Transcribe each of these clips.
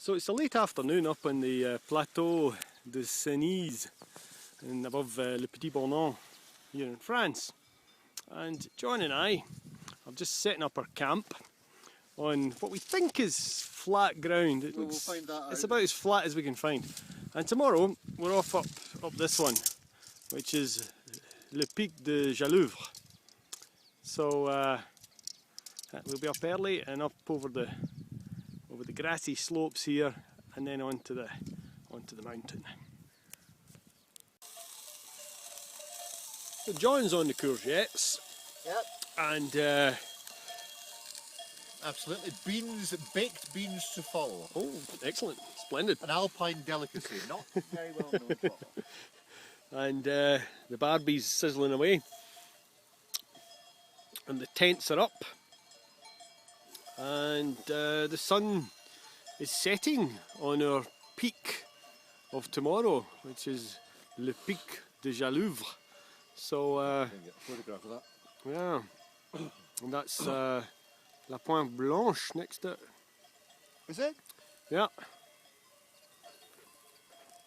So it's a late afternoon up on the Plateau de Jallouvre and above Le Petit Bournon here in France. And John and I are just setting up our camp on what we think is flat ground. We'll find that out. It's about as flat as we can find. And tomorrow we're off up this one, which is Le Pic de Jallouvre. So we'll be up early and up over the grassy slopes here, and then onto the mountain. So John's on the courgettes. Yep. And Absolutely. Baked beans to follow. oh, excellent, splendid. An alpine delicacy, not very well known for. And the Barbie's sizzling away. And the tents are up. And the sun is setting on our peak of tomorrow, which is Le Pic de Jallouvre. So Get a photograph of that. yeah, and that's La Pointe Blanche next to it. Is it? Yeah.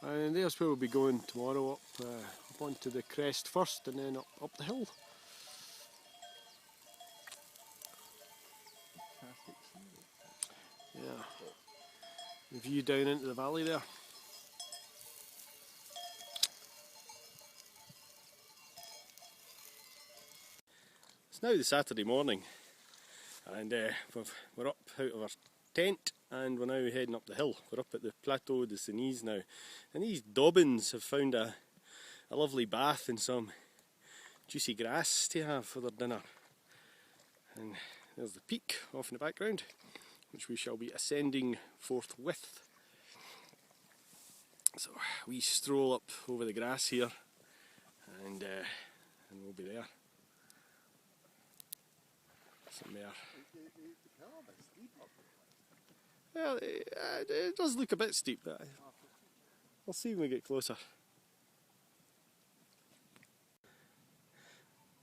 And there's where we'll be going tomorrow, up onto the crest first, and then up the hill. Yeah. The view down into the valley there. It's now the Saturday morning, and we're up out of our tent, and we're now heading up the hill. We're up at the Plateau de Jallouvre now, and these Dobbins have found a lovely bath and some juicy grass to have for their dinner. And there's the peak off in the background, which we shall be ascending forthwith. So we stroll up over the grass here, and we'll be there. Some there. Well, it does look a bit steep, but we'll see when we get closer.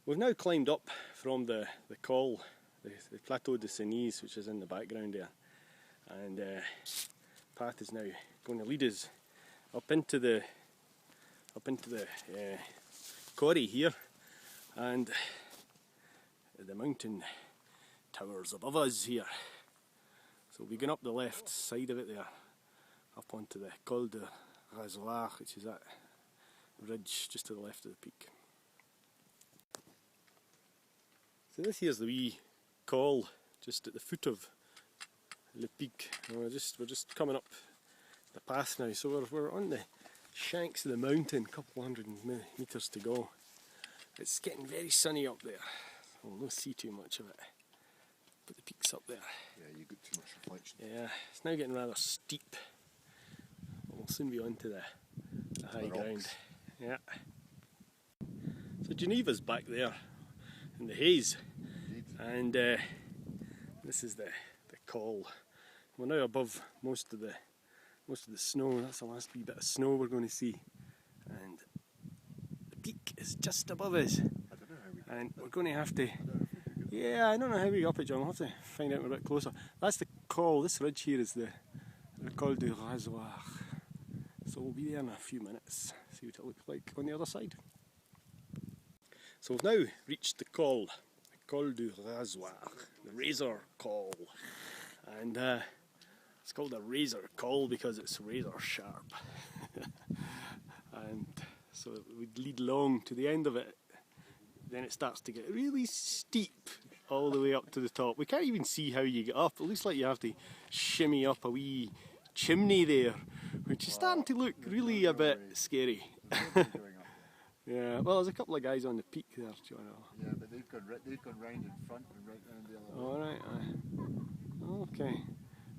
We've now climbed up from the col, the Plateau de Jallouvre, which is in the background there, and path is now going to lead us up into the quarry here, and the mountain towers above us here. So we'll be going up the left side of it there, up onto the Col de Jallouvre, which is that ridge just to the left of the peak. So this here's the wee col just at the foot of Le Pic. And we're just coming up the path now. So we're on the shanks of the mountain, a couple hundred metres to go. It's getting very sunny up there. We'll not see too much of it, but the peak's up there. Yeah, you got too much reflection. Yeah, it's now getting rather steep. We'll soon be onto the high ground. Yeah. So Geneva's back there in the haze. Indeed. And this is the col. We're now above most of the snow. That's the last wee bit of snow we're going to see, and the peak is just above us. I don't know how we. And we're going to have to. Yeah, I don't know how we get up it, John. We'll have to find out a bit closer. That's the col. This ridge here is the Col de Jallouvre. So we'll be there in a few minutes. See what it looks like on the other side. So we've now reached the Col de Jallouvre, the razor col, and it's called a razor col because it's razor sharp. And so we'd lead along to the end of it, then it starts to get really steep all the way up to the top. We can't even see how you get up. It looks like you have to shimmy up a wee chimney there, which is starting to look really a bit scary. Yeah, well, there's a couple of guys on the peak there, John. Yeah, but they've gone round in front and right round the other way. Alright, okay.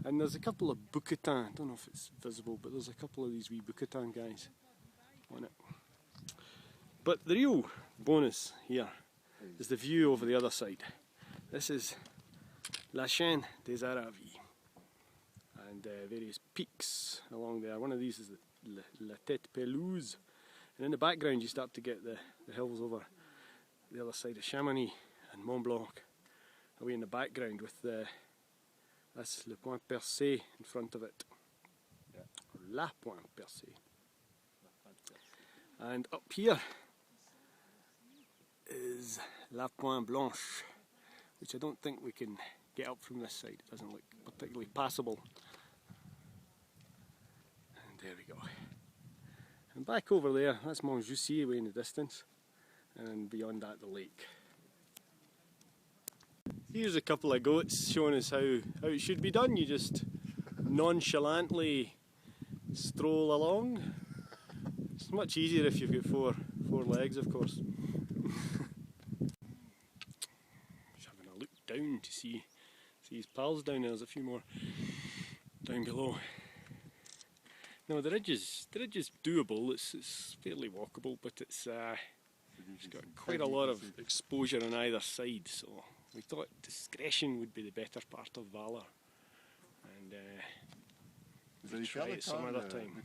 And there's a couple of bouquetins, I don't know if it's visible, but there's a couple of these wee bouquetin guys on it. But the real bonus here is the view over the other side. This is La Chaine de Bargy, and various peaks along there. One of these is the La Tête Pelouse. And in the background you start to get the hills over the other side of Chamonix and Mont Blanc away in the background with that's Le Point Percé in front of it. La Pointe Percée. And up here is La Pointe Blanche, which I don't think we can get up from this side. It doesn't look particularly passable. And there we go. And back over there, that's Montjuicy away in the distance, and beyond that the lake. Here's a couple of goats showing us how it should be done. You just nonchalantly stroll along. It's much easier if you've got four legs, of course. Just having a look down to see his pals down there. There's a few more down below. No, the ridge is doable. It's fairly walkable, but it's got quite a lot of exposure on either side. So we thought discretion would be the better part of valour, and we'll try it some other time.